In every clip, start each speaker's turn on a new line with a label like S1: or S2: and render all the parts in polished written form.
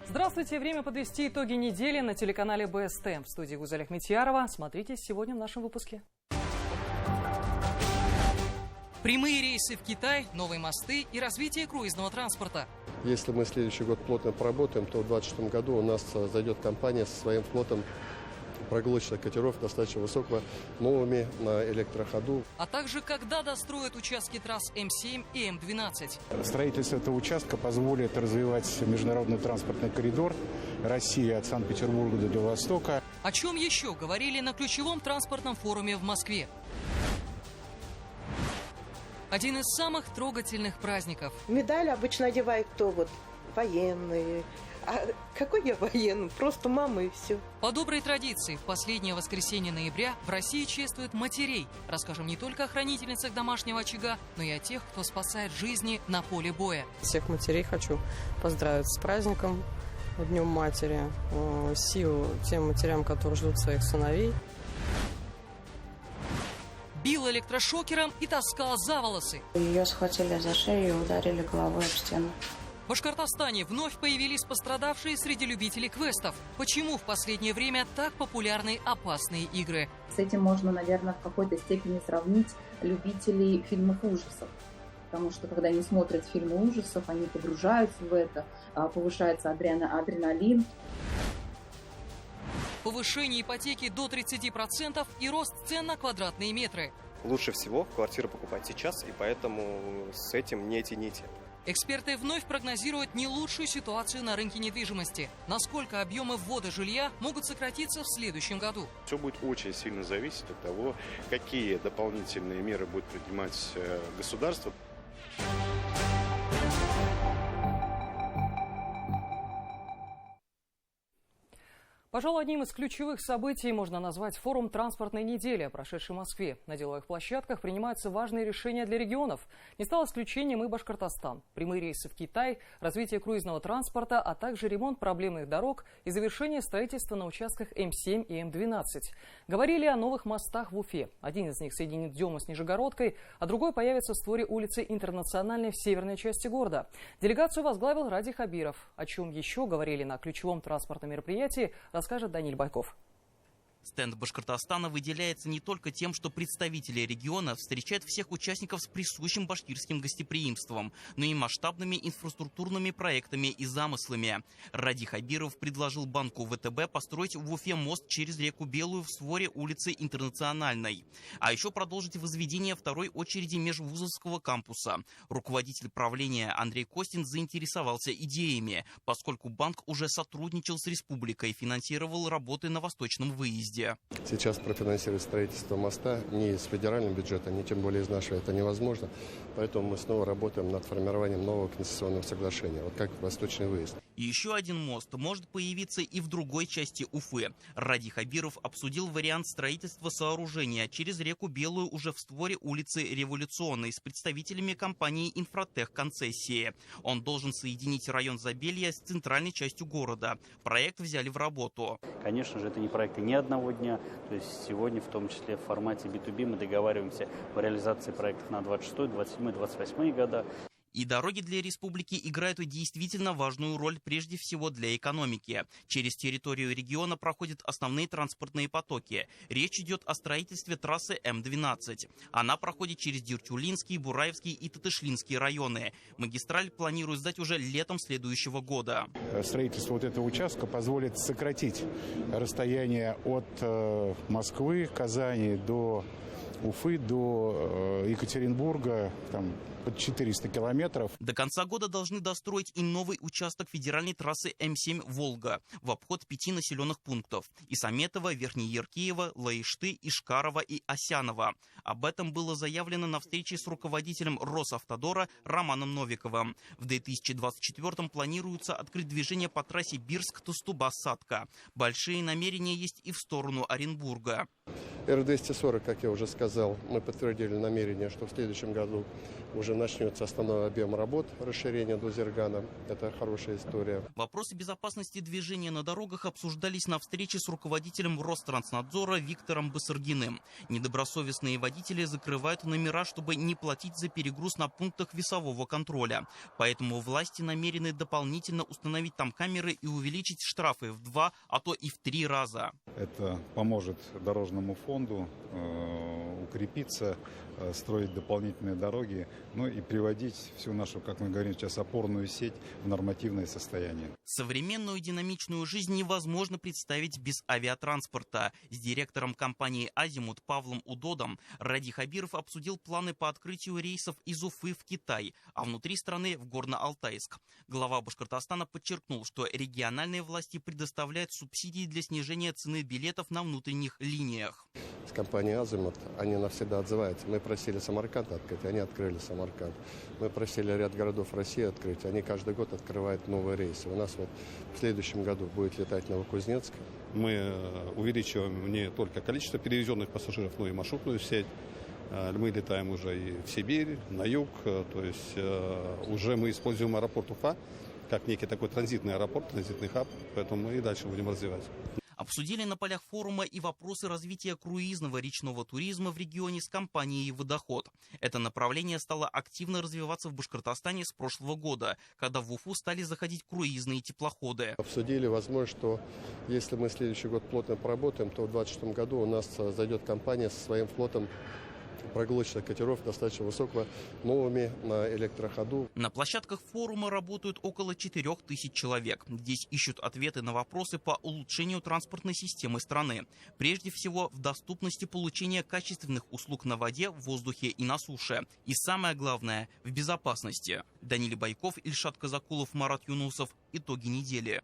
S1: Здравствуйте! Время подвести итоги недели на телеканале БСТ. В студии Гузель Ахметьярова. Смотрите сегодня в нашем выпуске. Прямые рейсы в Китай, новые мосты и развитие круизного транспорта.
S2: Если мы следующий год плотно поработаем, то в 2026 году у нас зайдет компания со своим флотом прогулочных катеров достаточно высокого, новыми на электроходу.
S1: А также, когда достроят участки трасс М7 и М12.
S3: Строительство этого участка позволит развивать международный транспортный коридор России от Санкт-Петербурга до Владивостока.
S1: О чем еще говорили на ключевом транспортном форуме в Москве? Один из самых трогательных праздников.
S4: Медаль обычно одевают кто военные. А какой я военный? Просто мама и все.
S1: По доброй традиции, в последнее воскресенье ноября в России чествуют матерей. Расскажем не только о хранительницах домашнего очага, но и о тех, кто спасает жизни на поле боя.
S5: Всех матерей хочу поздравить с праздником, Днем матери. Сил тем матерям, которые ждут своих сыновей.
S1: Бил электрошокером и таскал за волосы.
S6: Ее схватили за шею и ударили головой об стену.
S1: В Башкортостане вновь появились пострадавшие среди любителей квестов. Почему в последнее время так популярны опасные игры?
S7: С этим можно, наверное, в какой-то степени сравнить любителей фильмов ужасов. Потому что, когда они смотрят фильмы ужасов, они погружаются в это, повышается адреналин.
S1: Повышение ипотеки до 30% и рост цен на квадратные метры.
S8: Лучше всего квартиру покупать сейчас, и поэтому с этим не тяните.
S1: Эксперты вновь прогнозируют не лучшую ситуацию на рынке недвижимости. Насколько объемы ввода жилья могут сократиться в следующем году?
S9: Все будет очень сильно зависеть от того, какие дополнительные меры будет принимать государство.
S1: Пожалуй, одним из ключевых событий можно назвать форум «Транспортной недели», прошедший в Москве. На деловых площадках принимаются важные решения для регионов. Не стал исключением и Башкортостан. Прямые рейсы в Китай, развитие круизного транспорта, а также ремонт проблемных дорог и завершение строительства на участках М7 и М12. Говорили о новых мостах в Уфе. Один из них соединит Дему с Нижегородкой, а другой появится в створе улицы Интернациональной в северной части города. Делегацию возглавил Ради Хабиров. О чем еще говорили на ключевом транспортном мероприятии, расскажет Даниил Байков.
S10: Стенд Башкортостана выделяется не только тем, что представители региона встречают всех участников с присущим башкирским гостеприимством, но и масштабными инфраструктурными проектами и замыслами. Ради Хабиров предложил банку ВТБ построить в Уфе мост через реку Белую в створе улицы Интернациональной. А еще продолжить возведение второй очереди межвузовского кампуса. Руководитель правления Андрей Костин заинтересовался идеями, поскольку банк уже сотрудничал с республикой и финансировал работы на восточном выезде.
S2: Сейчас профинансировать строительство моста ни из федерального бюджета, ни тем более из нашего это невозможно. Поэтому мы снова работаем над формированием нового концессионного соглашения, вот как восточный выезд.
S10: И еще один мост может появиться и в другой части Уфы. Ради Хабиров обсудил вариант строительства сооружения через реку Белую уже в створе улицы Революционной с представителями компании «Инфратех Концессии». Он должен соединить район Забелья с центральной частью города. Проект взяли в работу.
S11: Конечно же, это не проекты ни одного дня. То есть сегодня, в том числе в формате B2B, мы договариваемся о реализации проектов на 26, 27, 28 года.
S10: И дороги для республики играют действительно важную роль прежде всего для экономики. Через территорию региона проходят основные транспортные потоки. Речь идет о строительстве трассы М12. Она проходит через Дюртюлинский, Бураевский и Татышлинский районы. Магистраль планируют сдать уже летом следующего года.
S3: Строительство вот этого участка позволит сократить расстояние от Москвы, Казани до Уфы до Екатеринбурга, там, под 400 километров.
S10: До конца года должны достроить и новый участок федеральной трассы М7 «Волга» в обход 5 населенных пунктов – Исаметово, Верхнеяркиево, Лаишты, Ишкарова и Осяново. Об этом было заявлено на встрече с руководителем Росавтодора Романом Новиковым. В 2024-м планируется открыть движение по трассе Бирск-Тустуба-Сатка. Большие намерения есть и в сторону Оренбурга.
S2: Р-240, как я уже сказал, мы подтвердили намерение, что в следующем году уже начнется основной объем работ, расширение до Зергана. Это хорошая история.
S10: Вопросы безопасности движения на дорогах обсуждались на встрече с руководителем Ространснадзора Виктором Басаргиным. Недобросовестные водители закрывают номера, чтобы не платить за перегруз на пунктах весового контроля. Поэтому власти намерены дополнительно установить там камеры и увеличить штрафы в 2, а то и в 3 раза.
S12: Это поможет дорожному фонду укрепиться, строить дополнительные дороги, ну и приводить всю нашу, как мы говорим сейчас, опорную сеть в нормативное состояние.
S10: Современную динамичную жизнь невозможно представить без авиатранспорта. С директором компании «Азимут» Павлом Удодом Ради Хабиров обсудил планы по открытию рейсов из Уфы в Китай, а внутри страны в Горно-Алтайск. Глава Башкортостана подчеркнул, что региональные власти предоставляют субсидии для снижения цены билетов на внутренних линиях.
S2: С компанией «Азимут» они навсегда отзываются. Мы просили Самарканд открыть, они открыли Самарканд. Мы просили ряд городов России открыть, они каждый год открывают новые рейсы. У нас вот в следующем году будет летать Новокузнецк.
S13: Мы увеличиваем не только количество перевезенных пассажиров, но и маршрутную сеть. Мы летаем уже и в Сибирь, на юг, то есть уже мы используем аэропорт Уфа как некий такой транзитный аэропорт, транзитный хаб, поэтому мы и дальше будем развивать.
S10: Обсудили на полях форума и вопросы развития круизного речного туризма в регионе с компанией «Водоход». Это направление стало активно развиваться в Башкортостане с прошлого года, когда в Уфу стали заходить круизные теплоходы.
S2: Обсудили возможность, что если мы следующий год плотно поработаем, то в 2026 году у нас зайдет компания со своим флотом прогулочных катеров достаточно высокого, новыми на электроходу.
S10: На площадках форума работают около 4000 человек. Здесь ищут ответы на вопросы по улучшению транспортной системы страны. Прежде всего, в доступности получения качественных услуг на воде, в воздухе и на суше. И самое главное, в безопасности. Даниил Байков, Ильшат Казакулов, Марат Юнусов. Итоги недели.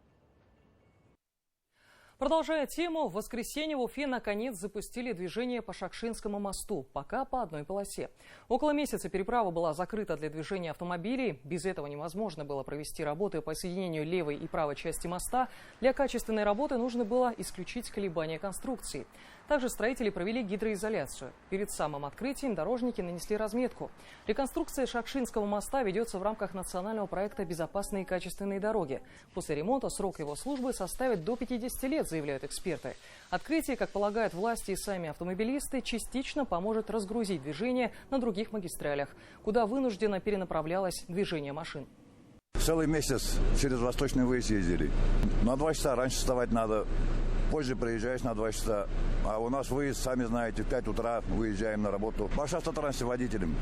S1: Продолжая тему, в воскресенье в Уфе наконец запустили движение по Шакшинскому мосту, пока по одной полосе. Около месяца переправа была закрыта для движения автомобилей. Без этого невозможно было провести работы по соединению левой и правой части моста. Для качественной работы нужно было исключить колебания конструкции. Также строители провели гидроизоляцию. Перед самым открытием дорожники нанесли разметку. Реконструкция Шакшинского моста ведется в рамках национального проекта «Безопасные и качественные дороги». После ремонта срок его службы составит до 50 лет, заявляют эксперты. Открытие, как полагают власти и сами автомобилисты, частично поможет разгрузить движение на других магистралях, куда вынужденно перенаправлялось движение машин.
S14: Целый месяц через Восточный выезд ездили. На 2 часа раньше вставать надо. Позже приезжаешь на 2 часа, а у нас выезд, сами знаете, в 5 утра выезжаем на работу. По автотрансе водителем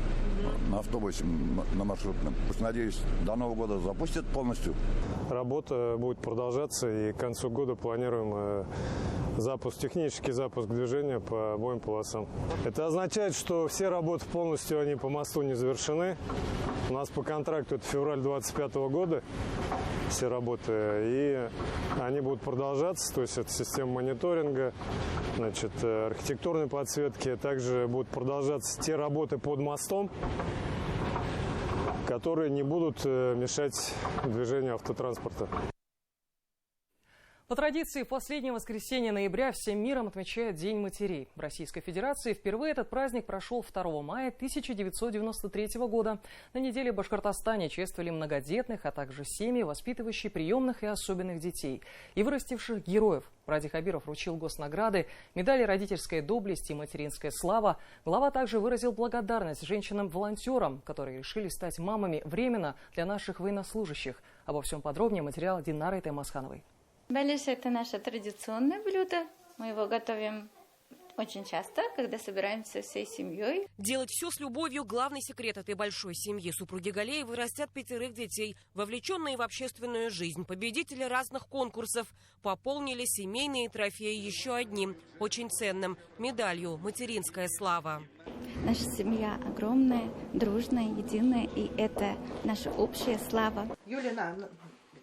S14: на автобусе, на маршрутном. Надеюсь, до Нового года запустят полностью.
S15: Работа будет продолжаться, и к концу года планируем технический запуск движения по обоим полосам. Это означает, что все работы полностью они по мосту не завершены. У нас по контракту это февраль 2025 года. Все работы, и они будут продолжаться, то есть это система мониторинга, значит, архитектурной подсветки, также будут продолжаться те работы под мостом, которые не будут мешать движению автотранспорта.
S1: По традиции, в последнее воскресенье ноября всем миром отмечают День матерей. В Российской Федерации впервые этот праздник прошел 2 мая 1993 года. На неделе в Башкортостане чествовали многодетных, а также семьи, воспитывающие приемных и особенных детей и вырастивших героев. Ради Хабиров вручил госнаграды, медали «Родительская доблесть» и «Материнская слава». Глава также выразил благодарность женщинам-волонтерам, которые решили стать мамами временно для наших военнослужащих. Обо всем подробнее материал Динары Таймасхановой.
S16: Балиш – это наше традиционное блюдо. Мы его готовим
S6: Очень часто, когда собираемся всей семьей.
S16: Делать все с любовью – главный секрет этой большой семьи. Супруги Галеевы растят 5 детей, вовлеченные в общественную жизнь. Победители разных конкурсов пополнили семейные трофеи еще одним, очень ценным – медалью «Материнская слава».
S6: Наша семья огромная, дружная, единая, и это наша общая слава.
S4: Юлия,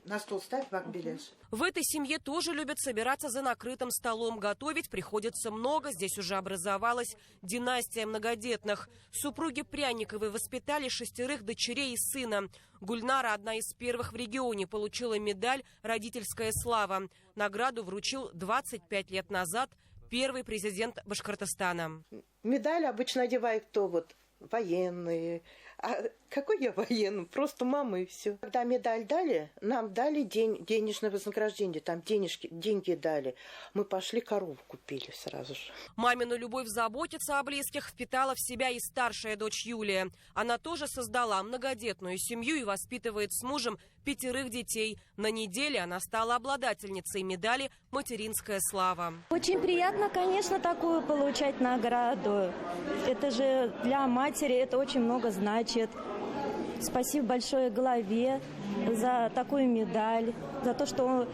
S4: на стол ставь вак-беляш.
S16: В этой семье тоже любят собираться за накрытым столом. Готовить приходится много. Здесь уже образовалась династия многодетных. Супруги Пряниковы воспитали 6 дочерей и сына. Гульнара, одна из первых в регионе, получила медаль «Родительская слава». Награду вручил 25 лет назад первый президент Башкортостана.
S4: Медаль обычно одевают кто военные. А какой я военный? Просто мама и все. Когда медаль дали, нам дали денежное вознаграждение, там деньги дали. Мы пошли корову купили сразу же.
S16: Мамину любовь заботиться о близких впитала в себя и старшая дочь Юлия. Она тоже создала многодетную семью и воспитывает с мужем 5 детей. На неделе она стала обладательницей медали «Материнская слава».
S17: Очень приятно, конечно, такую получать награду. Это же для матери это очень много значит. Спасибо большое главе за такую медаль, за то, что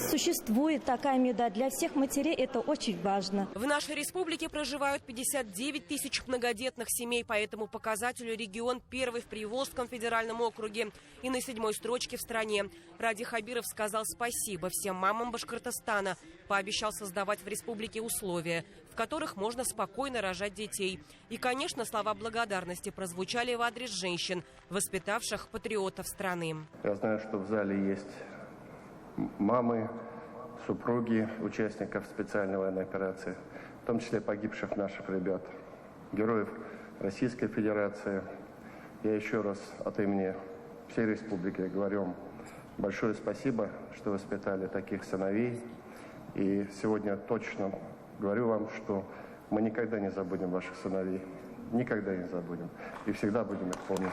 S17: существует такая медаль. Для всех матерей это очень важно.
S16: В нашей республике проживают 59 тысяч многодетных семей. По этому показателю регион первый в Приволжском федеральном округе и на 7-й строчке в стране. Ради Хабиров сказал спасибо всем мамам Башкортостана. Пообещал создавать в республике условия, в которых можно спокойно рожать детей. И, конечно, слова благодарности прозвучали в адрес женщин, воспитавших патриотов страны.
S2: Я знаю, что в зале есть мамы, супруги участников специальной военной операции, в том числе погибших наших ребят, героев Российской Федерации. Я еще раз от имени всей республики говорю вам большое спасибо, что воспитали таких сыновей. И сегодня точно говорю вам, что мы никогда не забудем ваших сыновей. Никогда не забудем. И всегда будем их помнить.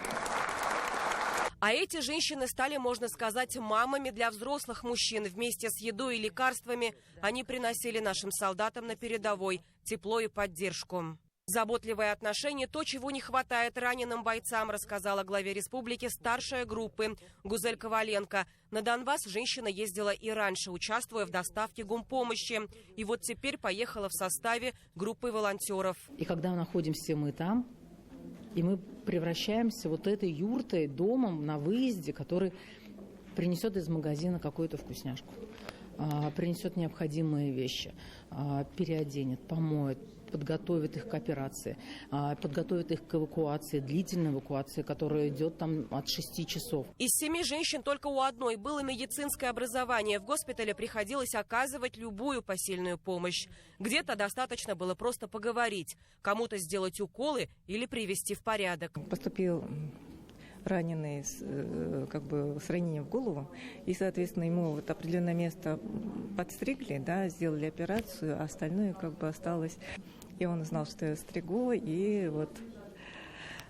S16: А эти женщины стали, можно сказать, мамами для взрослых мужчин. Вместе с едой и лекарствами они приносили нашим солдатам на передовой тепло и поддержку. Заботливое отношение – то, чего не хватает раненым бойцам, рассказала главе республики старшая группы Гузель Коваленко. На Донбасс женщина ездила и раньше, участвуя в доставке гумпомощи. И вот теперь поехала в составе группы волонтеров.
S18: И когда находимся мы там, и мы превращаемся вот этой юртой, домом на выезде, который принесет из магазина какую-то вкусняшку, принесет необходимые вещи, переоденет, помоет, подготовит их к операции, подготовит их к эвакуации, длительной эвакуации, которая идет там от 6 часов.
S16: Из 7 женщин только у одной было медицинское образование. В госпитале приходилось оказывать любую посильную помощь. Где-то достаточно было просто поговорить, кому-то сделать уколы или привести в порядок.
S19: Поступил раненый с ранением в голову, и, соответственно, ему определенное место подстригли, сделали операцию, а остальное осталось. И он знал, что я стригу, и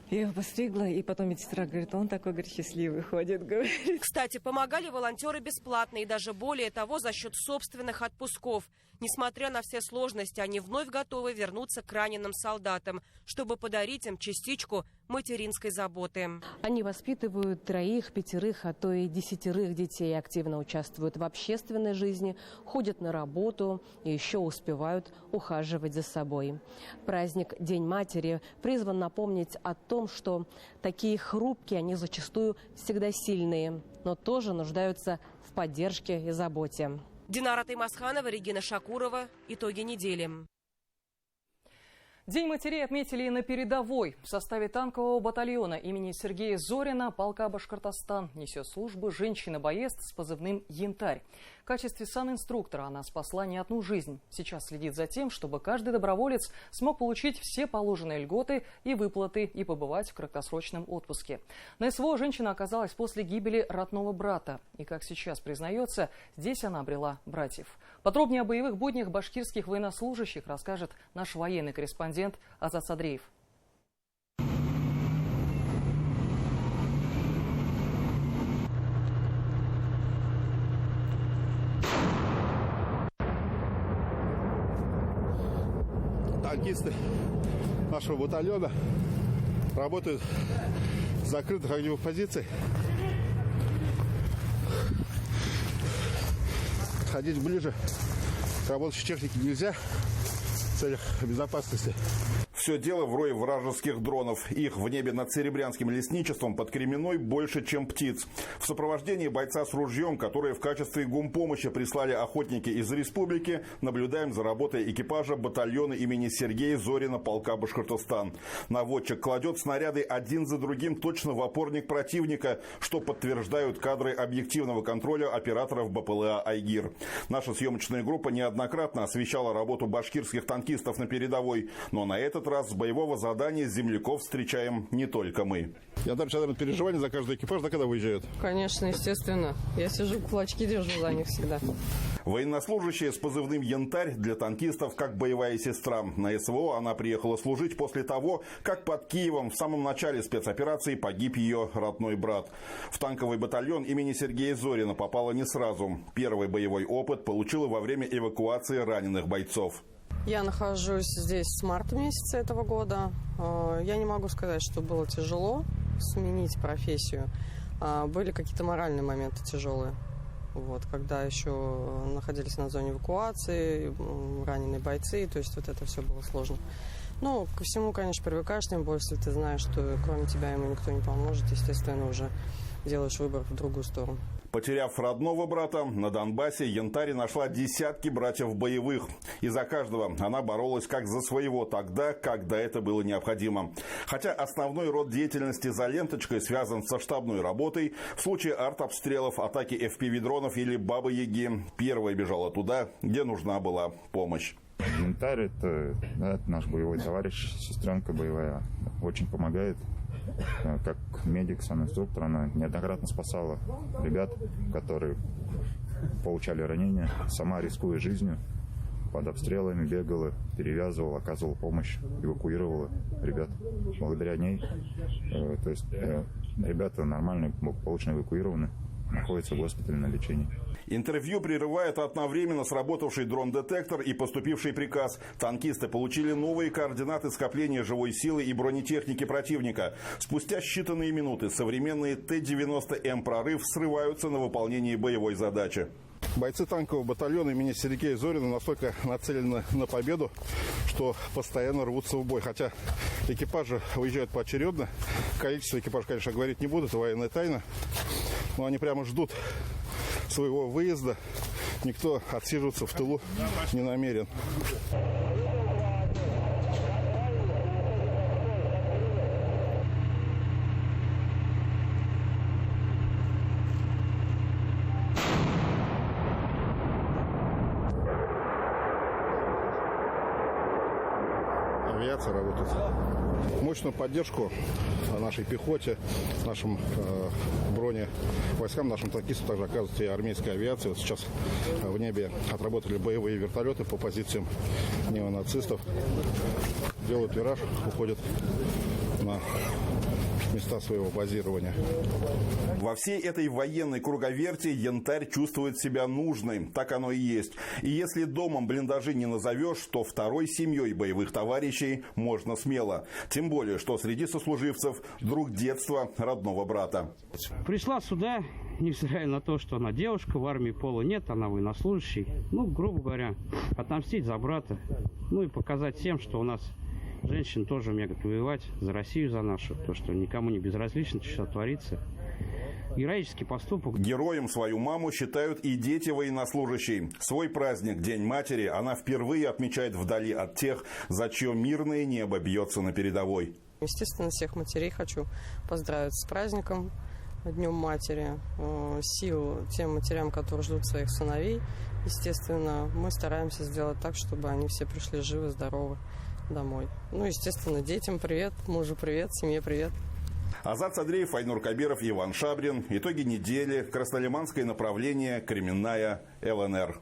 S19: я его постригла, и потом медсестра говорит, он такой, счастливый ходит, говорит.
S16: Кстати, помогали волонтеры бесплатно и даже более того за счет собственных отпусков. Несмотря на все сложности, они вновь готовы вернуться к раненым солдатам, чтобы подарить им частичку материнской заботы.
S20: Они воспитывают 3, 5, а то и 10 детей, активно участвуют в общественной жизни, ходят на работу и еще успевают ухаживать за собой. Праздник День матери призван напомнить о том, что такие хрупкие, они зачастую всегда сильные, но тоже нуждаются в поддержке и заботе.
S16: Динара Таймасханова, Регина Шакурова. Итоги недели.
S1: День матерей отметили и на передовой. В составе танкового батальона имени Сергея Зорина полка «Башкортостан» несет службу женщина-боец с позывным «Янтарь». В качестве санинструктора она спасла не одну жизнь. Сейчас следит за тем, чтобы каждый доброволец смог получить все положенные льготы и выплаты и побывать в краткосрочном отпуске. На СВО женщина оказалась после гибели родного брата. И, как сейчас признается, здесь она обрела братьев. Подробнее о боевых буднях башкирских военнослужащих расскажет наш военный корреспондент Азат Садреев.
S21: танкисты нашего батальона работают с закрытых огневых позиций. Ходить ближе к работающей технике нельзя в целях безопасности.
S22: Все дело в рое вражеских дронов. Их в небе над Серебрянским лесничеством под Кременной больше, чем птиц. В сопровождении бойца с ружьем, которые в качестве гумпомощи прислали охотники из республики, наблюдаем за работой экипажа батальона имени Сергея Зорина полка Башкортостан. Наводчик кладет снаряды один за другим точно в опорник противника, что подтверждают кадры объективного контроля операторов БПЛА «Айгир». Наша съемочная группа неоднократно освещала работу башкирских танкистов на передовой, но на этот раз с боевого задания земляков встречаем не только мы.
S21: Я там сейчас переживания за каждый экипаж, да, когда выезжают?
S5: Конечно, естественно. Я сижу, кулачки держу за них всегда.
S22: Военнослужащая с позывным «Янтарь» для танкистов как боевая сестра. На СВО она приехала служить после того, как под Киевом в самом начале спецоперации погиб ее родной брат. В танковый батальон имени Сергея Зорина попала не сразу. Первый боевой опыт получила во время эвакуации раненых бойцов.
S5: Я нахожусь здесь с марта месяца этого года. Я не могу сказать, что было тяжело сменить профессию. Были какие-то моральные моменты тяжелые. Вот, когда еще находились на зоне эвакуации, раненые бойцы, то есть вот это все было сложно. Ну, ко всему, конечно, привыкаешь, тем более, если ты знаешь, что кроме тебя ему никто не поможет, естественно, уже делаешь выбор в другую сторону.
S22: Потеряв родного брата, на Донбассе Янтарь нашла десятки братьев боевых. И за каждого она боролась как за своего тогда, когда это было необходимо. Хотя основной род деятельности за ленточкой связан со штабной работой, в случае артобстрелов, атаки FPV-дронов или Бабы-Яги первая бежала туда, где нужна была помощь.
S23: Янтарь это наш боевой товарищ, сестренка боевая, очень помогает. Как медик, санинструктор, она неоднократно спасала ребят, которые получали ранения, сама рискуя жизнью, под обстрелами бегала, перевязывала, оказывала помощь, эвакуировала ребят. Благодаря ней, то есть ребята нормально, благополучно эвакуированы, находятся в госпитале на лечении.
S22: Интервью прерывает одновременно сработавший дрон-детектор и поступивший приказ. Танкисты получили новые координаты скопления живой силы и бронетехники противника. Спустя считанные минуты современные Т-90М «Прорыв» срываются на выполнении боевой задачи.
S21: Бойцы танкового батальона имени Сергея Зорина настолько нацелены на победу, что постоянно рвутся в бой. Хотя экипажи выезжают поочередно. Количество экипажей, конечно, говорить не буду, это военная тайна. Но они прямо ждут своего выезда. Никто отсиживаться в тылу не намерен. Авиация работает. Мощную поддержку нашей пехоте, нашим броневойскам, нашим танкистам также оказывает и армейская авиация. Вот сейчас в небе отработали боевые вертолеты по позициям неонацистов. Делают вираж, уходят на места своего базирования.
S22: Во всей этой военной круговерти Янтарь чувствует себя нужной. Так оно и есть. И если домом блиндажи не назовешь, то второй семьей боевых товарищей можно смело. Тем более, что среди сослуживцев друг детства родного брата.
S24: Пришла сюда, невзирая на то, что она девушка, в армии пола нет, она военнослужащий. Ну, грубо говоря, отомстить за брата. Ну и показать всем, что у нас женщины тоже умеют воевать за Россию, за нашу. То, что никому не безразлично, что творится. Героический поступок.
S22: Героем свою маму считают и дети военнослужащие. Свой праздник, День матери, она впервые отмечает вдали от тех, за чье мирное небо бьется на передовой.
S5: Естественно, всех матерей хочу поздравить с праздником, Днем матери. Сил тем матерям, которые ждут своих сыновей. Естественно, мы стараемся сделать так, чтобы они все пришли живы, здоровы домой. Ну, естественно, детям привет, мужу привет, семье привет.
S22: Азат Садреев, Айнур Кабиров, Иван Шабрин. Итоги недели. Краснолиманское направление, Кременная, ЛНР.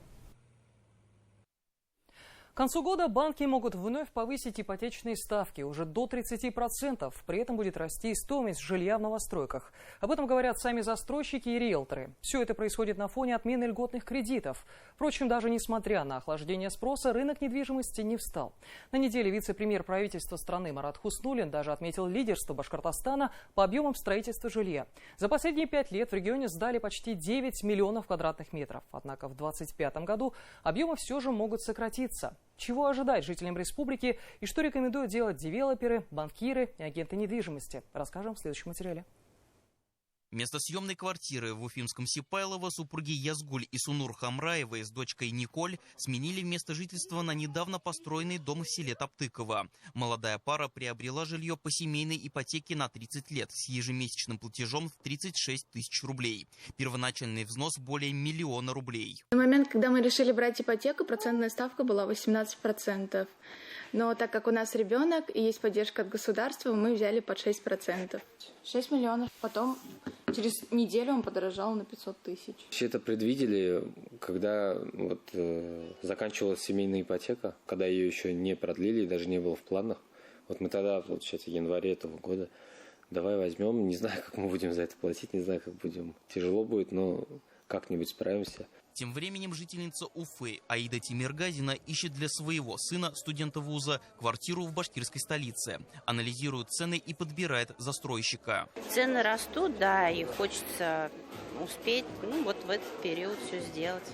S1: К концу года банки могут вновь повысить ипотечные ставки уже до 30%. При этом будет расти и стоимость жилья в новостройках. Об этом говорят сами застройщики и риэлторы. Все это происходит на фоне отмены льготных кредитов. Впрочем, даже несмотря на охлаждение спроса, рынок недвижимости не встал. На неделе вице-премьер правительства страны Марат Хуснуллин даже отметил лидерство Башкортостана по объемам строительства жилья. За последние 5 лет в регионе сдали почти 9 миллионов квадратных метров. Однако в 2025 году объемы все же могут сократиться. Чего ожидать жителям республики и что рекомендуют делать девелоперы, банкиры и агенты недвижимости, расскажем в следующем материале.
S10: Место съемной квартиры в уфимском Сипайлово супруги Язгуль и Сунур Хамраевой с дочкой Николь сменили место жительства на недавно построенный дом в селе Топтыково. Молодая пара приобрела жилье по семейной ипотеке на 30 лет с ежемесячным платежом в 36 тысяч рублей. Первоначальный взнос более 1 миллиона рублей.
S7: На момент, когда мы решили брать ипотеку, процентная ставка была 18%. Но так как у нас ребенок и есть поддержка от государства, мы взяли под 6%. 6 миллионов. Потом через неделю он подорожал на 500 тысяч.
S8: Все это предвидели, когда заканчивалась семейная ипотека, когда ее еще не продлили и даже не было в планах. Вот мы тогда, сейчас в январе этого года, давай возьмем, не знаю, как мы будем за это платить, не знаю, как будем. Тяжело будет, но как-нибудь справимся.
S10: Тем временем жительница Уфы Аида Тимиргазина ищет для своего сына, студента вуза, квартиру в башкирской столице. Анализирует цены и подбирает застройщика.
S9: Цены растут, да, и хочется успеть, вот в этот период все сделать.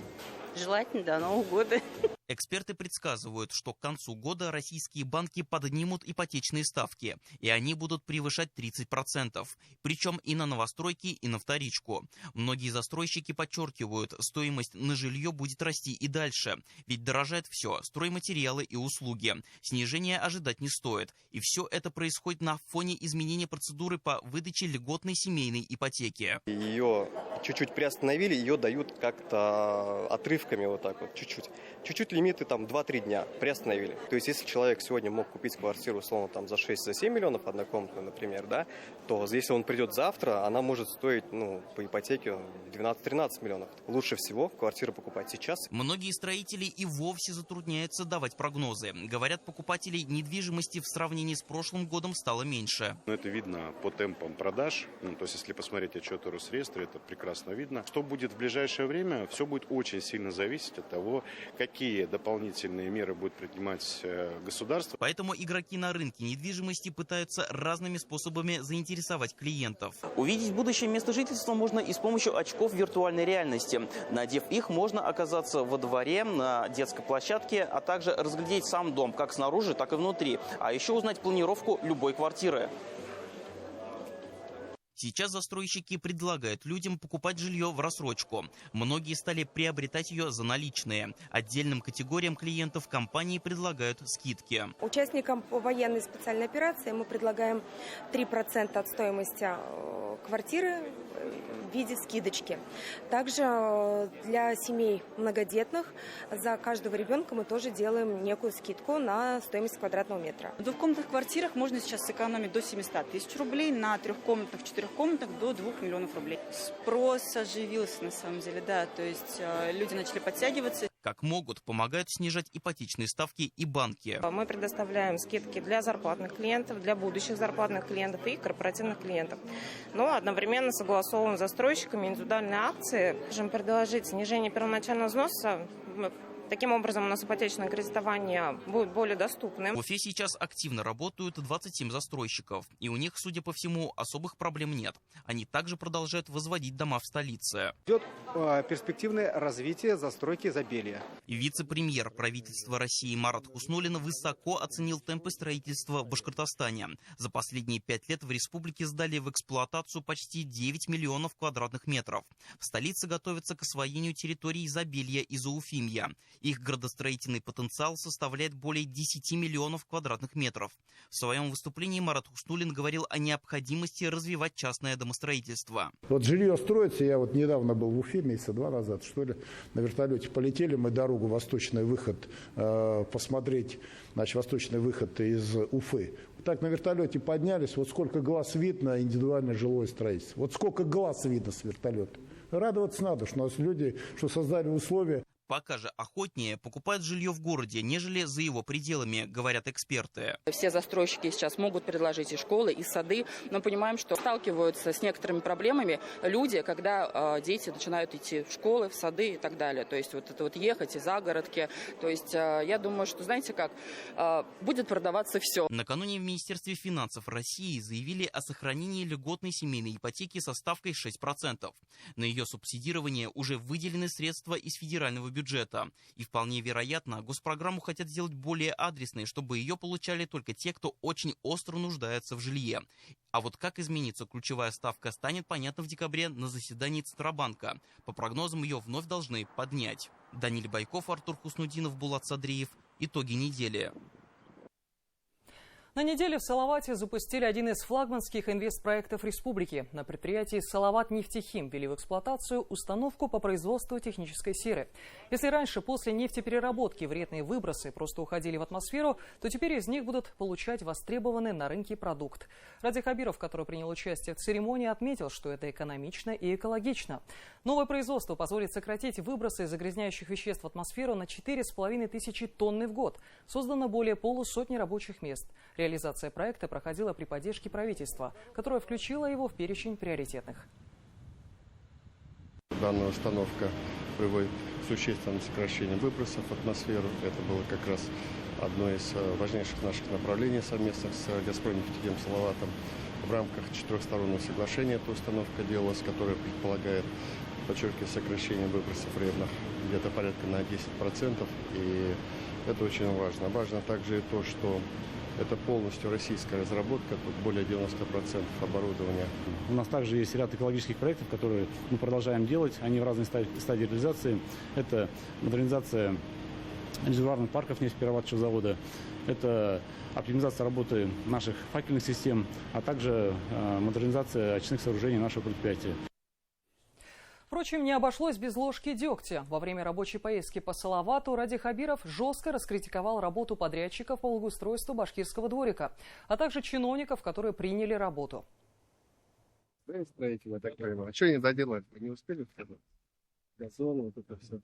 S9: Желательно до Нового года.
S10: Эксперты предсказывают, что к концу года российские банки поднимут ипотечные ставки, и они будут превышать 30%. Причем и на новостройки, и на вторичку. Многие застройщики подчеркивают, стоимость на жилье будет расти и дальше. Ведь дорожает все – стройматериалы и услуги. Снижения ожидать не стоит. И все это происходит на фоне изменения процедуры по выдаче льготной семейной ипотеки.
S11: Ее чуть-чуть приостановили, ее дают как-то отрывками вот так вот, чуть-чуть. Чуть-чуть лимиты там 2-3 дня приостановили. То есть, если человек сегодня мог купить квартиру, условно, там за 6-7 миллионов однокомнатную, например, да, то если он придет завтра, она может стоить, по ипотеке 12-13 миллионов. Лучше всего квартиру покупать сейчас.
S10: Многие строители и вовсе затрудняются давать прогнозы. Говорят, покупателей недвижимости в сравнении с прошлым годом стало меньше.
S25: Это видно по темпам продаж. То есть, если посмотреть отчеты Росреестра, это прекрасно видно. Что будет в ближайшее время, все будет очень сильно зависеть от того, какие дополнительные меры будет принимать государство.
S10: Поэтому игроки на рынке недвижимости пытаются разными способами заинтересовать клиентов.
S26: Увидеть будущее место жительства можно и с помощью очков виртуальной реальности. Надев их, можно оказаться во дворе, на детской площадке, а также разглядеть сам дом, как снаружи, так и внутри. А еще узнать планировку любой квартиры.
S10: Сейчас застройщики предлагают людям покупать жилье в рассрочку. Многие стали приобретать ее за наличные. Отдельным категориям клиентов компании предлагают скидки.
S27: Участникам военной специальной операции мы предлагаем 3% от стоимости квартиры в виде скидочки. Также для семей многодетных за каждого ребенка мы тоже делаем некую скидку на стоимость квадратного метра.
S28: В двухкомнатных квартирах можно сейчас сэкономить до 700 тысяч рублей, на трехкомнатных, четырехкомнатных до 2 миллионов рублей. Спрос оживился на самом деле, да, то есть люди начали подтягиваться.
S10: Как могут, помогают снижать ипотечные ставки и банки.
S27: Мы предоставляем скидки для зарплатных клиентов, для будущих зарплатных клиентов и корпоративных клиентов. Но одновременно согласовываем с застройщиками индивидуальные акции. Можем предложить снижение первоначального взноса. Таким образом, у нас ипотечное кредитование будет более доступным.
S10: В Уфе сейчас активно работают 27 застройщиков. И у них, судя по всему, особых проблем нет. Они также продолжают возводить дома в столице.
S29: Идет перспективное развитие застройки изобилия.
S10: Вице-премьер правительства России Марат Хуснуллин высоко оценил темпы строительства в Башкортостане. За последние 5 лет в республике сдали в эксплуатацию почти 9 миллионов квадратных метров. В столице готовятся к освоению территории Изобилья и Зауфимья. Их градостроительный потенциал составляет более 10 миллионов квадратных метров. В своем выступлении Марат Хуснуллин говорил о необходимости развивать частное домостроительство.
S3: Вот жилье строится, я вот недавно был в Уфе, месяца 2 назад, что ли, на вертолете полетели мы дорогу, восточный выход, посмотреть, значит, восточный выход из Уфы. Вот так на вертолете поднялись, вот сколько глаз видно индивидуальное жилое строительство. Вот сколько глаз видно с вертолета. Радоваться надо, что у нас люди, что создали условия.
S10: Пока же охотнее покупают жилье в городе, нежели за его пределами, говорят эксперты.
S2: Все застройщики сейчас могут предложить и школы, и сады, но понимаем, что сталкиваются с некоторыми проблемами люди, когда дети начинают идти в школы, в сады и так далее. То есть вот это вот ехать и загородки. То есть я думаю, что, знаете как, будет продаваться все.
S10: Накануне в Министерстве финансов России заявили о сохранении льготной семейной ипотеки со ставкой 6%. На ее субсидирование уже выделены средства из федерального бюджета. И вполне вероятно, госпрограмму хотят сделать более адресной, чтобы ее получали только те, кто очень остро нуждается в жилье. А вот как изменится ключевая ставка, станет понятно в декабре на заседании Центробанка. По прогнозам, ее вновь должны поднять. Даниил Байков, Артур Хуснудинов, Булат Садриев. Итоги недели.
S1: На неделе в Салавате запустили один из флагманских инвестпроектов республики. На предприятии «Салават-Нефтехим» ввели в эксплуатацию установку по производству технической серы. Если раньше после нефтепереработки вредные выбросы просто уходили в атмосферу, то теперь из них будут получать востребованный на рынке продукт. Ради Хабиров, который принял участие в церемонии, отметил, что это экономично и экологично. Новое производство позволит сократить выбросы загрязняющих веществ в атмосферу на 4500 тонн в год. Создано более полусотни рабочих мест. Реализация проекта проходила при поддержке правительства, которое включило его в перечень приоритетных.
S4: Данная установка приводит к существенному сокращению выбросов в атмосферу. Это было как раз одно из важнейших наших направлений совместных с «Газпромнефтехим» Салаватом. В рамках четырехстороннего соглашения эта установка делалась, которая предполагает, подчеркиваю, сокращение выбросов вредных где-то порядка на 10%. И это очень важно. Важно также и то, что это полностью российская разработка, тут более 90% оборудования.
S6: У нас также есть ряд экологических проектов, которые мы продолжаем делать. Они в разной стадии реализации. Это модернизация резервуарных парков нефтеперерабатывающего завода, это оптимизация работы наших факельных систем, а также модернизация очистных сооружений нашего предприятия.
S1: Впрочем, не обошлось без ложки дегтя. Во время рабочей поездки по Салавату Ради Хабиров жестко раскритиковал работу подрядчиков по благоустройству башкирского дворика, а также чиновников, которые приняли работу.
S4: Строители, я так понимаю. А что они доделали? Вы не успели сказать? Газон, вот это все.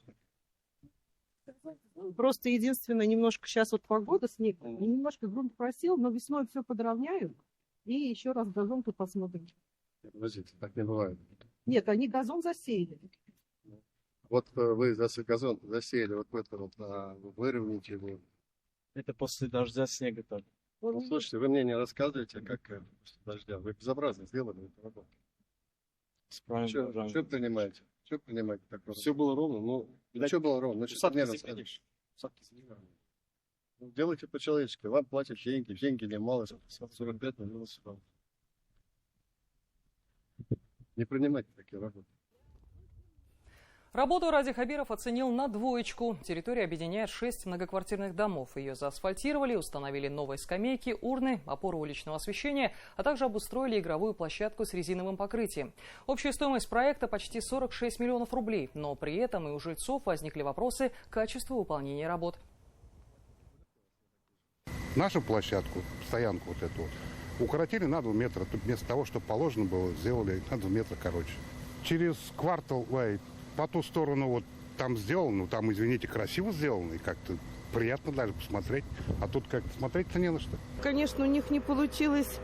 S12: Просто единственное, немножко сейчас вот погода, снег, немножко грунт просел, но весной все подровняют и еще раз газон-то посмотрим.
S4: Подождите, так не бывает.
S12: Нет, они газон засеяли.
S4: Вот вы газон засеяли, вот это вот выровняйте его.
S13: Это после дождя, снега так.
S4: Ну, слушайте, вы мне не рассказываете, как после дождя. Вы безобразно сделали эту работу. Что принимаете? Что принимаете такое? Все было ровно, ну, что было ровно? Ну, что мне расскажешь? Ну, делайте по-человечески. Вам платят деньги немало, 45 миллионов сюда. Не принимайте такие работы.
S1: Работу Ради Хабиров оценил на 2. Территория объединяет 6 многоквартирных домов. Ее заасфальтировали, установили новые скамейки, урны, опоры уличного освещения, а также обустроили игровую площадку с резиновым покрытием. Общая стоимость проекта почти 46 миллионов рублей. Но при этом и у жильцов возникли вопросы качества выполнения работ.
S14: Нашу площадку, стоянку вот эту, укоротили на 2 метра. Тут вместо того, что положено было, сделали на 2 метра короче. Через квартал, по ту сторону вот там сделано, там, извините, красиво сделано и как-то приятно даже посмотреть. А тут как-то смотреть-то не на что.
S12: Конечно, у них не получилось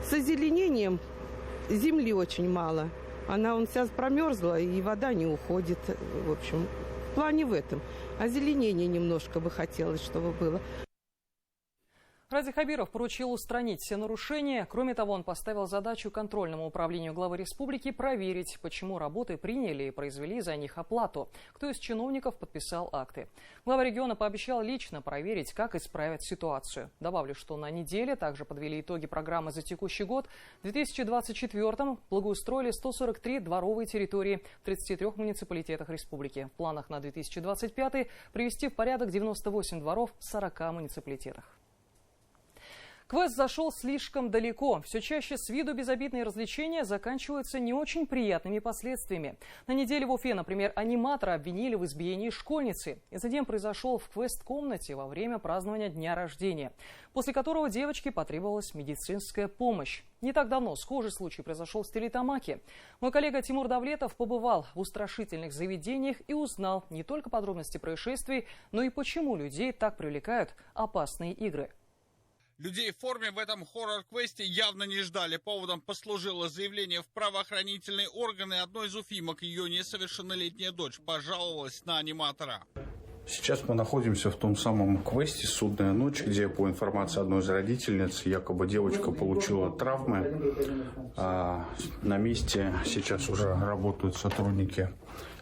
S12: с озеленением. Земли очень мало. Она вся промерзла, и вода не уходит. В общем, в плане в этом. Озеленение немножко бы хотелось, чтобы было.
S1: Ради Хабиров поручил устранить все нарушения. Кроме того, он поставил задачу контрольному управлению главы республики проверить, почему работы приняли и произвели за них оплату, кто из чиновников подписал акты. Глава региона пообещал лично проверить, как исправить ситуацию. Добавлю, что на неделе также подвели итоги программы за текущий год. В 2024-м благоустроили 143 дворовые территории в 33 муниципалитетах республики. В планах на 2025 привести в порядок 98 дворов в 40 муниципалитетах. Квест зашел слишком далеко. Все чаще с виду безобидные развлечения заканчиваются не очень приятными последствиями. На неделе в Уфе, например, аниматора обвинили в избиении школьницы. Инцидент произошел в квест-комнате во время празднования дня рождения, после которого девочке потребовалась медицинская помощь. Не так давно схожий случай произошел в Стерлитамаке. Мой коллега Тимур Давлетов побывал в устрашительных заведениях и узнал не только подробности происшествий, но и почему людей так привлекают опасные игры.
S15: Людей в форме в этом хоррор-квесте явно не ждали. Поводом послужило заявление в правоохранительные органы одной из уфимок. Ее несовершеннолетняя дочь пожаловалась на аниматора.
S16: Сейчас мы находимся в том самом квесте «Судная ночь», где, по информации одной из родительниц, якобы девочка получила травмы. На месте сейчас уже работают сотрудники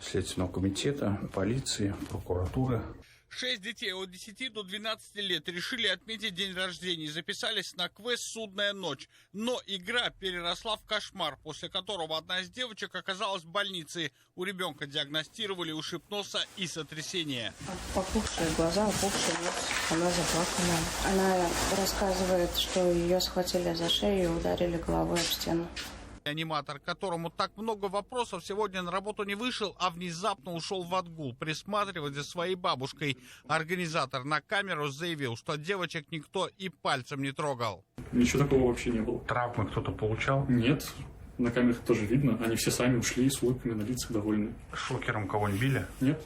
S16: Следственного комитета, полиции, прокуратуры.
S15: 6 детей от 10 до 12 лет решили отметить день рождения и записались на квест «Судная ночь». Но игра переросла в кошмар, после которого одна из девочек оказалась в больнице. У ребенка диагностировали ушиб носа и сотрясение.
S17: Опухшие глаза, опухший нос. Она заплакана. Она рассказывает, что ее схватили за шею и ударили головой об стену.
S15: Аниматор, которому так много вопросов, сегодня на работу не вышел, а внезапно ушел в отгул присматривать за своей бабушкой. Организатор на камеру заявил, что девочек никто и пальцем не трогал.
S18: Ничего такого вообще не было.
S16: Травмы кто-то получал?
S18: Нет. На камерах тоже видно. Они все сами ушли с улыбками на лицах довольны.
S16: Шокером кого-нибудь били?
S18: Нет.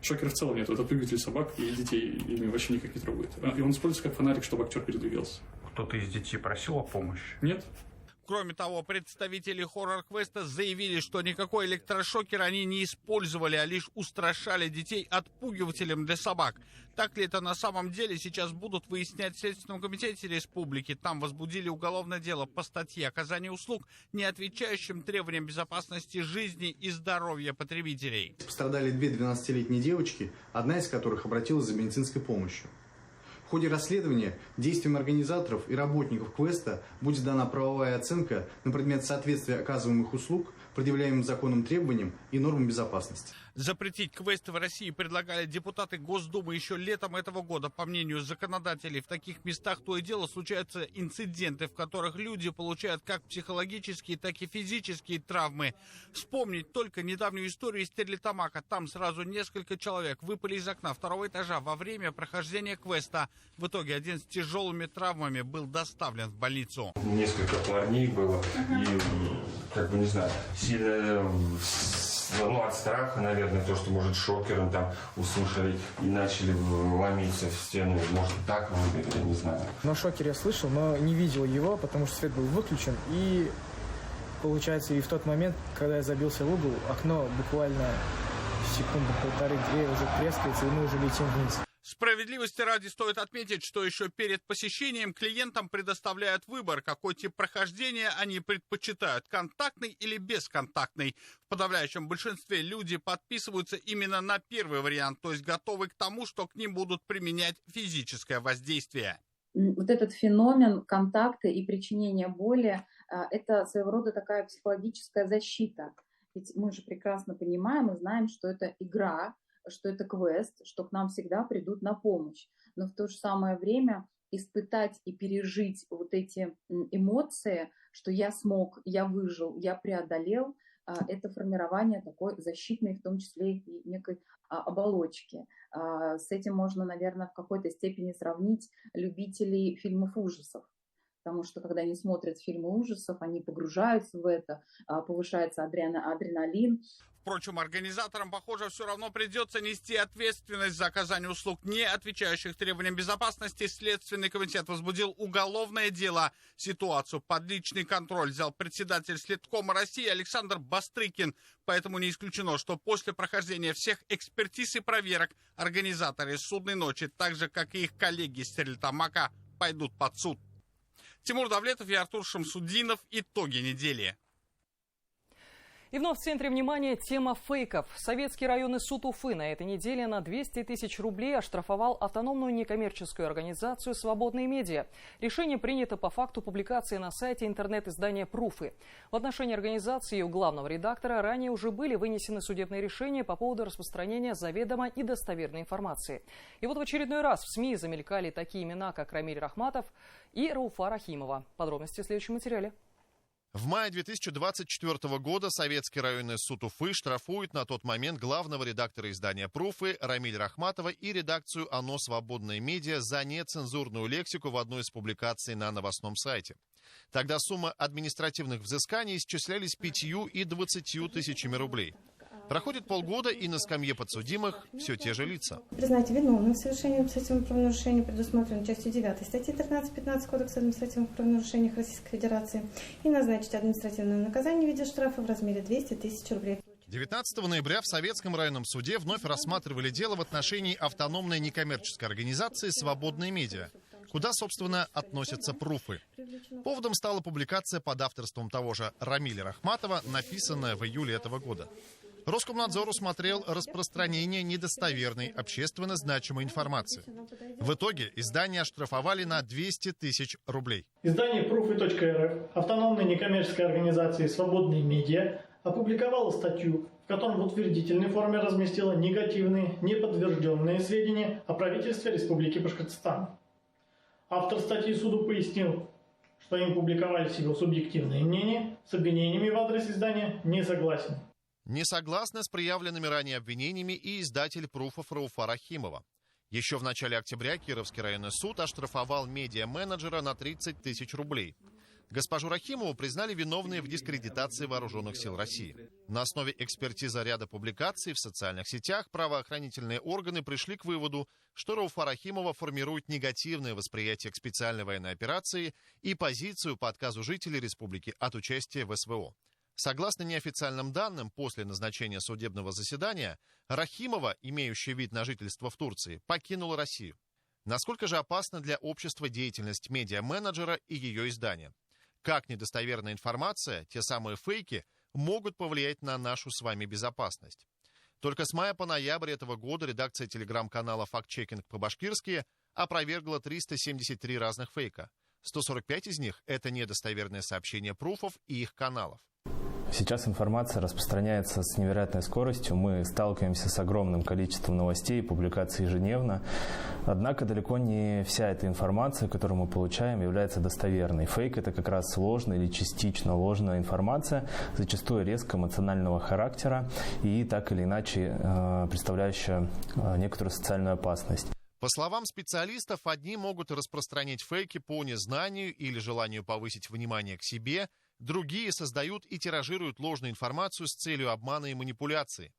S18: Шокера в целом нет. Это двигатель собак и детей ими вообще никак не трогает. И он используется как фонарик, чтобы актер передвигался.
S16: Кто-то из детей просил о помощи?
S18: Нет.
S15: Кроме того, представители хоррор-квеста заявили, что никакой электрошокер они не использовали, а лишь устрашали детей отпугивателем для собак. Так ли это на самом деле, сейчас будут выяснять в Следственном комитете республики. Там возбудили уголовное дело по статье «Оказание услуг, не отвечающим требованиям безопасности жизни и здоровья потребителей».
S19: Пострадали две 12-летние девочки, одна из которых обратилась за медицинской помощью. В ходе расследования действиям организаторов и работников квеста будет дана правовая оценка на предмет соответствия оказываемых услуг предъявляемым законом требованиям и нормам безопасности.
S15: Запретить квесты в России предлагали депутаты Госдумы еще летом этого года. По мнению законодателей, в таких местах то и дело случаются инциденты, в которых люди получают как психологические, так и физические травмы. Вспомнить только недавнюю историю из Стерлитамака. Там сразу несколько человек выпали из окна второго этажа во время прохождения квеста. В итоге один с тяжелыми травмами был доставлен в больницу.
S20: Несколько парней было и, не знаю, сильно... от страха, наверное, то, что, может, шокером там услышали и начали ломиться в стену. Может, так, я не знаю.
S21: Но шокер я слышал, но не видел его, потому что свет был выключен. И, получается, и в тот момент, когда я забился в угол, окно буквально секунды полторы-две уже трескается, и мы уже летим вниз.
S15: Справедливости ради стоит отметить, что еще перед посещением клиентам предоставляют выбор, какой тип прохождения они предпочитают, контактный или бесконтактный. В подавляющем большинстве люди подписываются именно на первый вариант, то есть готовы к тому, что к ним будут применять физическое воздействие.
S23: Вот этот феномен контакта и причинения боли – это своего рода такая психологическая защита. Ведь мы же прекрасно понимаем и знаем, что это игра, что это квест, что к нам всегда придут на помощь. Но в то же самое время испытать и пережить вот эти эмоции, что я смог, я выжил, я преодолел, это формирование такой защитной, в том числе и некой оболочки. С этим можно, наверное, в какой-то степени сравнить любителей фильмов ужасов. Потому что, когда они смотрят фильмы ужасов, они погружаются в это, повышается адреналин.
S15: Впрочем, организаторам, похоже, все равно придется нести ответственность за оказание услуг, не отвечающих требованиям безопасности. Следственный комитет возбудил уголовное дело. Ситуацию под личный контроль взял председатель Следкома России Александр Бастрыкин. Поэтому не исключено, что после прохождения всех экспертиз и проверок организаторы «Судной ночи», так же, как и их коллеги из Стерлитамака, пойдут под суд. Тимур Давлетов и Артур Шамсудинов. Итоги недели.
S1: И вновь в центре внимания тема фейков. Советский районный суд Уфы на этой неделе на 200 тысяч рублей оштрафовал автономную некоммерческую организацию «Свободные медиа». Решение принято по факту публикации на сайте интернет-издания «Пруфы». В отношении организации и у главного редактора ранее уже были вынесены судебные решения по поводу распространения заведомо недостоверной информации. И вот в очередной раз в СМИ замелькали такие имена, как Рамиль Рахматов и Рауфа Рахимова. Подробности в следующем материале.
S5: В мае 2024 года Советский районный суд Уфы штрафует на тот момент главного редактора издания «Пруфы» Рамиль Рахматова и редакцию ОНО «Свободные медиа» за нецензурную лексику в одной из публикаций на новостном сайте. Тогда суммы административных взысканий исчислялись 5 и 20 тысячами рублей. Проходит полгода, и на скамье подсудимых все те же лица.
S7: Признать виновным в совершении административного правонарушения, предусмотренного частью 9 статьи 13-15 Кодекса административных правонарушений Российской Федерации, и назначить административное наказание в виде штрафа в размере 200 тысяч рублей.
S5: 19 ноября в Советском районном суде вновь рассматривали дело в отношении автономной некоммерческой организации «Свободные медиа», куда, собственно, относятся «Пруфы». Поводом стала публикация под авторством того же Рамиля Рахматова, написанная в июле этого года. Роскомнадзор усмотрел распространение недостоверной общественно значимой информации. В итоге издание оштрафовали на 200 тысяч рублей.
S8: Издание «Пруфы.рф» автономной некоммерческой организации «Свободные медиа» опубликовало статью, в котором в утвердительной форме разместило негативные, неподтвержденные сведения о правительстве Республики Башкортостан. Автор статьи суду пояснил, что им публиковались его субъективные мнения, с обвинениями в адрес издания не согласен.
S5: Не согласны с проявленными ранее обвинениями и издатель «Пруфов» Рауфа Рахимова. Еще в начале октября Кировский районный суд оштрафовал медиа-менеджера на 30 тысяч рублей. Госпожу Рахимову признали виновной в дискредитации вооруженных сил России. На основе экспертизы ряда публикаций в социальных сетях правоохранительные органы пришли к выводу, что Рауфа Рахимова формирует негативное восприятие к специальной военной операции и позицию по отказу жителей республики от участия в СВО. Согласно неофициальным данным, после назначения судебного заседания Рахимова, имеющая вид на жительство в Турции, покинула Россию. Насколько же опасна для общества деятельность медиа-менеджера и ее издания? Как недостоверная информация, те самые фейки, могут повлиять на нашу с вами безопасность? Только с мая по ноябрь этого года редакция телеграм-канала «Фактчекинг по-башкирски» опровергла 373 разных фейка. 145 из них – это недостоверные сообщения пруфов и их каналов.
S9: Сейчас информация распространяется с невероятной скоростью. Мы сталкиваемся с огромным количеством новостей и публикаций ежедневно. Однако далеко не вся эта информация, которую мы получаем, является достоверной. Фейк – это как раз ложная или частично ложная информация, зачастую резко эмоционального характера и так или иначе представляющая некоторую социальную опасность.
S5: По словам специалистов, одни могут распространять фейки по незнанию или желанию повысить внимание к себе, другие создают и тиражируют ложную информацию с целью обмана и манипуляции.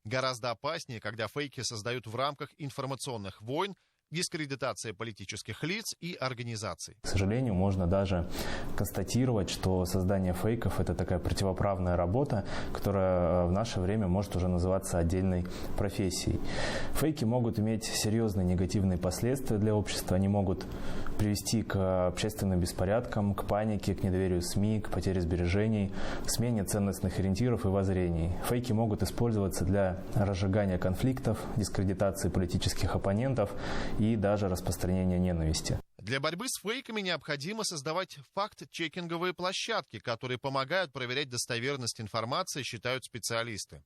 S5: Гораздо опаснее, когда фейки создают в рамках информационных войн, дискредитация политических лиц и организаций.
S9: К сожалению, можно даже констатировать, что создание фейков – это такая противоправная работа, которая в наше время может уже называться отдельной профессией. Фейки могут иметь серьезные негативные последствия для общества. Они могут привести к общественным беспорядкам, к панике, к недоверию СМИ, к потере сбережений, к смене ценностных ориентиров и воззрений. Фейки могут использоваться для разжигания конфликтов, дискредитации политических оппонентов и даже распространения ненависти.
S5: Для борьбы с фейками необходимо создавать факт-чекинговые площадки, которые помогают проверять достоверность информации, считают специалисты.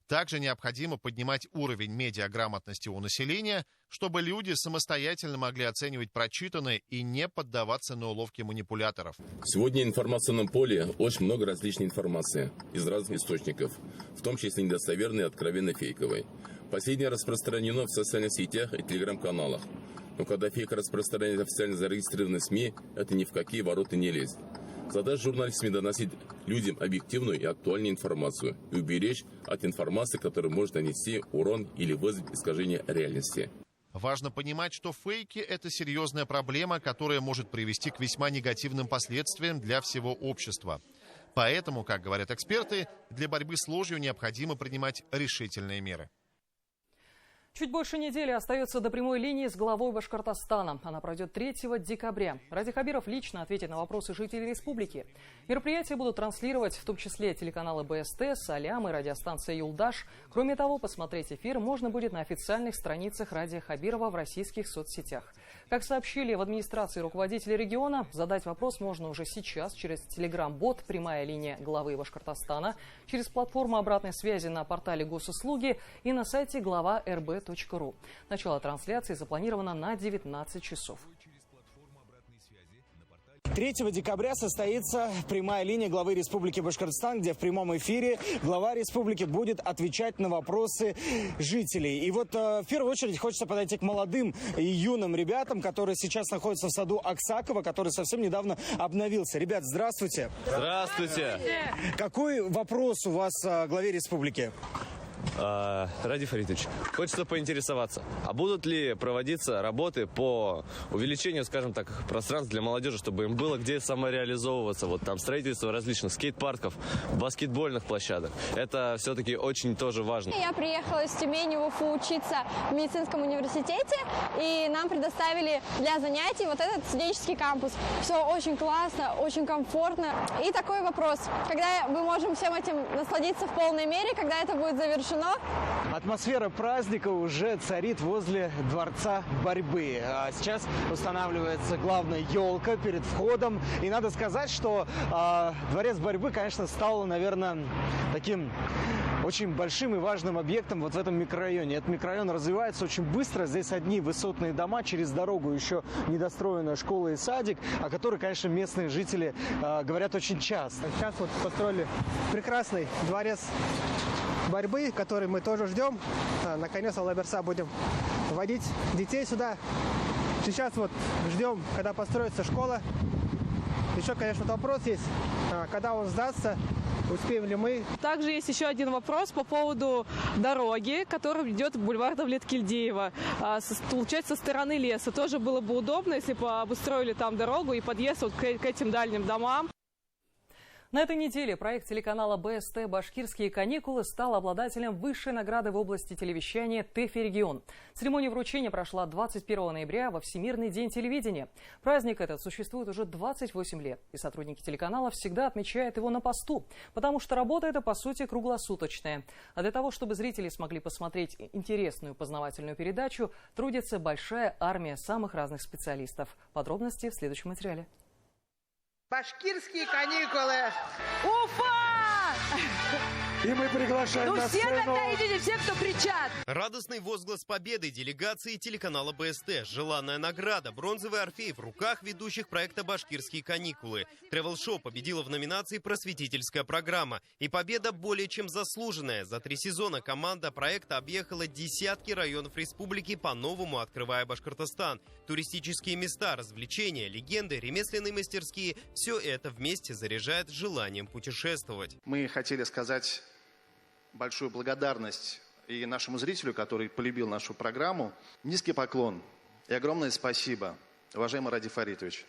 S5: Также необходимо поднимать уровень медиаграмотности у населения, чтобы люди самостоятельно могли оценивать прочитанное и не поддаваться на уловки манипуляторов.
S11: Сегодня в информационном поле очень много различной информации из разных источников, в том числе недостоверной и откровенно фейковой. Последнее распространено в социальных сетях и телеграм-каналах. Но когда фейк распространяется в официально зарегистрированных СМИ, это ни в какие ворота не лезет. Задача журналистов доносить людям объективную и актуальную информацию и уберечь от информации, которая может нанести урон или вызвать искажение реальности.
S5: Важно понимать, что фейки – это серьезная проблема, которая может привести к весьма негативным последствиям для всего общества. Поэтому, как говорят эксперты, для борьбы с ложью необходимо принимать решительные меры.
S1: Чуть больше недели остается до прямой линии с главой Башкортостана. Она пройдет 3 декабря. Ради Хабиров лично ответит на вопросы жителей республики. Мероприятия будут транслировать в том числе телеканалы БСТ, Салям и радиостанция Юлдаш. Кроме того, посмотреть эфир можно будет на официальных страницах Радия Хабирова в российских соцсетях. Как сообщили в администрации руководителей региона, задать вопрос можно уже сейчас через телеграм-бот «Прямая линия главы Башкортостана», через платформу обратной связи на портале Госуслуги и на сайте glava.rb.ru. Начало трансляции запланировано на 19 часов.
S2: 3 декабря состоится прямая линия главы Республики Башкортостан, где в прямом эфире глава республики будет отвечать на вопросы жителей. И вот в первую очередь хочется подойти к молодым и юным ребятам, которые сейчас находятся в саду Аксакова, который совсем недавно обновился. Ребят, здравствуйте.
S3: Здравствуйте.
S2: Какой вопрос у вас к главе республики?
S3: Ради Фаритович, хочется поинтересоваться, а будут ли проводиться работы по увеличению, скажем так, пространств для молодежи, чтобы им было где самореализовываться, вот там строительство различных скейт-парков, баскетбольных площадок. Это все-таки очень тоже важно.
S22: Я приехала из Тюмени в Уфу учиться в медицинском университете, и нам предоставили для занятий вот этот студенческий кампус. Все очень классно, очень комфортно. И такой вопрос, когда мы можем всем этим насладиться в полной мере, когда это будет завершено?
S2: Атмосфера праздника уже царит возле Дворца борьбы. Сейчас устанавливается главная елка перед входом. И надо сказать, что Дворец борьбы, конечно, стал, наверное, таким очень большим и важным объектом вот в этом микрорайоне. Этот микрорайон развивается очень быстро. Здесь одни высотные дома, через дорогу еще недостроенная школа и садик, о которой, конечно, местные жители говорят очень часто.
S24: Сейчас вот построили прекрасный дворец борьбы, который мы тоже ждем. Наконец-то в Алаберса будем водить детей сюда. Сейчас вот ждем, когда построится школа. Еще, конечно, вопрос есть, когда он сдастся, успеем ли мы.
S25: Также есть еще один вопрос по поводу дороги, которая ведет в бульвар Давлет-Кильдеева. Получается, со стороны леса. Тоже было бы удобно, если бы обустроили там дорогу и подъезд вот к этим дальним домам.
S1: На этой неделе проект телеканала БСТ «Башкирские каникулы» стал обладателем высшей награды в области телевещания «ТЭФИ Регион». Церемония вручения прошла 21 ноября во Всемирный день телевидения. Праздник этот существует уже 28 лет, и сотрудники телеканала всегда отмечают его на посту, потому что работа эта, по сути, круглосуточная. А для того, чтобы зрители смогли посмотреть интересную познавательную передачу, трудится большая армия самых разных специалистов. Подробности в следующем материале.
S26: Башкирские каникулы!
S2: Уфа! И мы приглашаем на сцену...
S26: все тогда идите, все, кто кричат!
S27: Радостный возглас победы делегации телеканала БСТ. Желанная награда. Бронзовый орфей в руках ведущих проекта «Башкирские каникулы». Тревел-шоу победила в номинации «Просветительская программа». И победа более чем заслуженная. За 3 сезона команда проекта объехала десятки районов республики, по-новому открывая Башкортостан. Туристические места, развлечения, легенды, ремесленные мастерские – все это вместе заряжает желанием путешествовать.
S28: Мы хотели сказать большую благодарность и нашему зрителю, который полюбил нашу программу. Низкий поклон и огромное спасибо, уважаемый Ради Фаритович.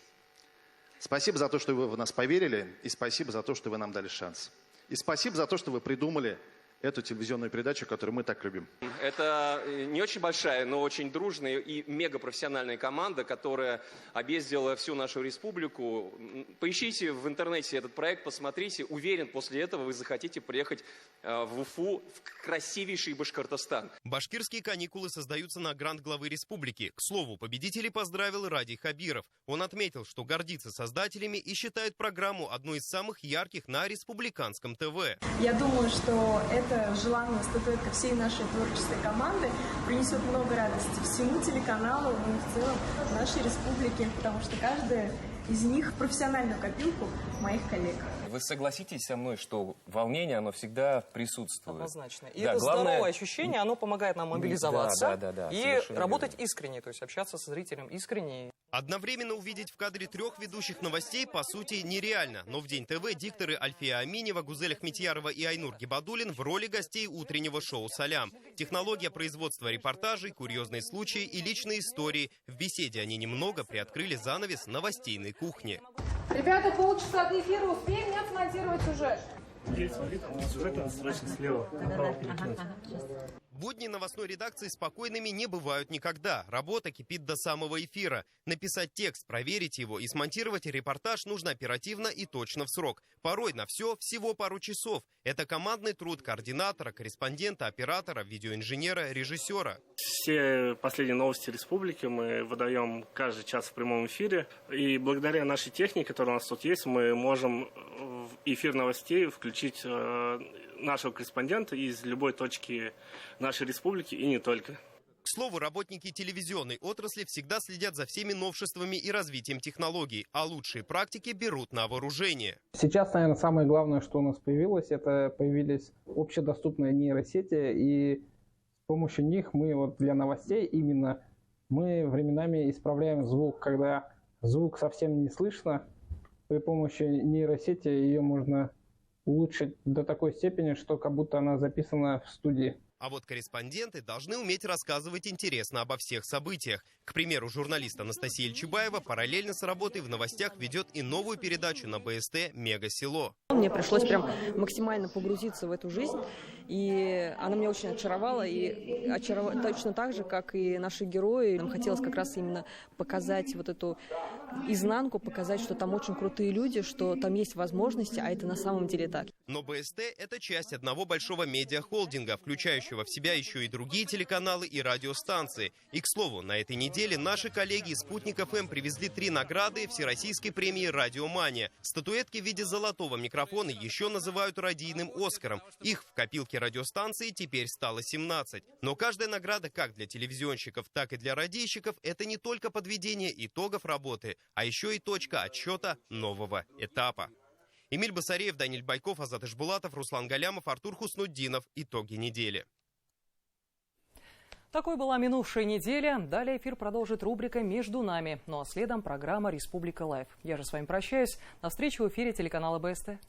S28: Спасибо за то, что вы в нас поверили, и спасибо за то, что вы нам дали шанс. И спасибо за то, что вы придумали эту телевизионную передачу, которую мы так любим.
S29: Это не очень большая, но очень дружная и мегапрофессиональная команда, которая объездила всю нашу республику. Поищите в интернете этот проект, посмотрите. Уверен, после этого вы захотите приехать в Уфу, в красивейший Башкортостан.
S27: Башкирские каникулы создаются на грант главы республики. К слову, победителей поздравил Ради Хабиров. Он отметил, что гордится создателями и считает программу одной из самых ярких на республиканском ТВ.
S30: Я думаю, что это желанная статуэтка всей нашей творческой команды принесет много радости всему телеканалу, ну и в целом нашей республике, потому что каждая из них профессиональную копилку моих коллег.
S31: Вы согласитесь со мной, что волнение, оно всегда присутствует?
S1: Однозначно. И да, это здоровое ощущение, оно помогает нам мобилизоваться и работать искренне, то есть общаться со зрителем искренне.
S27: Одновременно увидеть в кадре 3 ведущих новостей, по сути, нереально. Но в День ТВ дикторы Альфия Аминева, Гузель Ахметьярова и Айнур Гибадуллин в роли гостей утреннего шоу «Салям». Технология производства репортажей, курьезные случаи и личные истории. В беседе они немного приоткрыли занавес новостейной кухни.
S30: Ребята, полчаса до эфира, успеем не смонтировать сюжет?
S18: Смотри, там сюжет надо срочно слева направо перекинуть.
S27: Будни новостной редакции спокойными не бывают никогда. Работа кипит до самого эфира. Написать текст, проверить его и смонтировать репортаж нужно оперативно и точно в срок. Порой на все всего пару часов. Это командный труд координатора, корреспондента, оператора, видеоинженера, режиссера.
S4: Все последние новости республики мы выдаем каждый час в прямом эфире. И благодаря нашей технике, которая у нас тут есть, мы можем в эфир новостей включить нашего корреспондента из любой точки нашей республики и не только.
S27: К слову, работники телевизионной отрасли всегда следят за всеми новшествами и развитием технологий, а лучшие практики берут на вооружение.
S6: Сейчас, наверное, самое главное, что у нас появилось, это появились общедоступные нейросети, и с помощью них мы для новостей именно мы временами исправляем звук, когда звук совсем не слышно. При помощи нейросети ее можно улучшить до такой степени, что как будто она записана в студии.
S27: А вот корреспонденты должны уметь рассказывать интересно обо всех событиях. К примеру, журналист Анастасия Ильчебаева параллельно с работой в новостях ведет и новую передачу на БСТ «Мега-село».
S10: Мне пришлось прям максимально погрузиться в эту жизнь, и она меня очень очаровала, и очаровала точно так же, как и наши герои. Нам хотелось как раз именно показать вот эту изнанку, показать, что там очень крутые люди, что там есть возможности, а это на самом деле так.
S27: Но БСТ – это часть одного большого медиахолдинга, включающего в себя еще и другие телеканалы и радиостанции. И, к слову, на этой неделе наши коллеги из «Спутник ФМ» привезли 3 награды Всероссийской премии «Радиомания». Статуэтки в виде золотого микрофона еще называют радийным «Оскаром». Их в копилке радиостанции теперь стало 17. Но каждая награда как для телевизионщиков, так и для радийщиков – это не только подведение итогов работы, а еще и точка отсчета нового этапа. Эмиль Басареев, Даниэль Байков, Азат Ишбулатов, Руслан Галямов, Артур Хуснутдинов. Итоги недели.
S1: Такой была минувшая неделя. Далее эфир продолжит рубрика «Между нами». Ну а следом программа «Республика Лайв». Я же с вами прощаюсь. До встречи в эфире телеканала БСТ.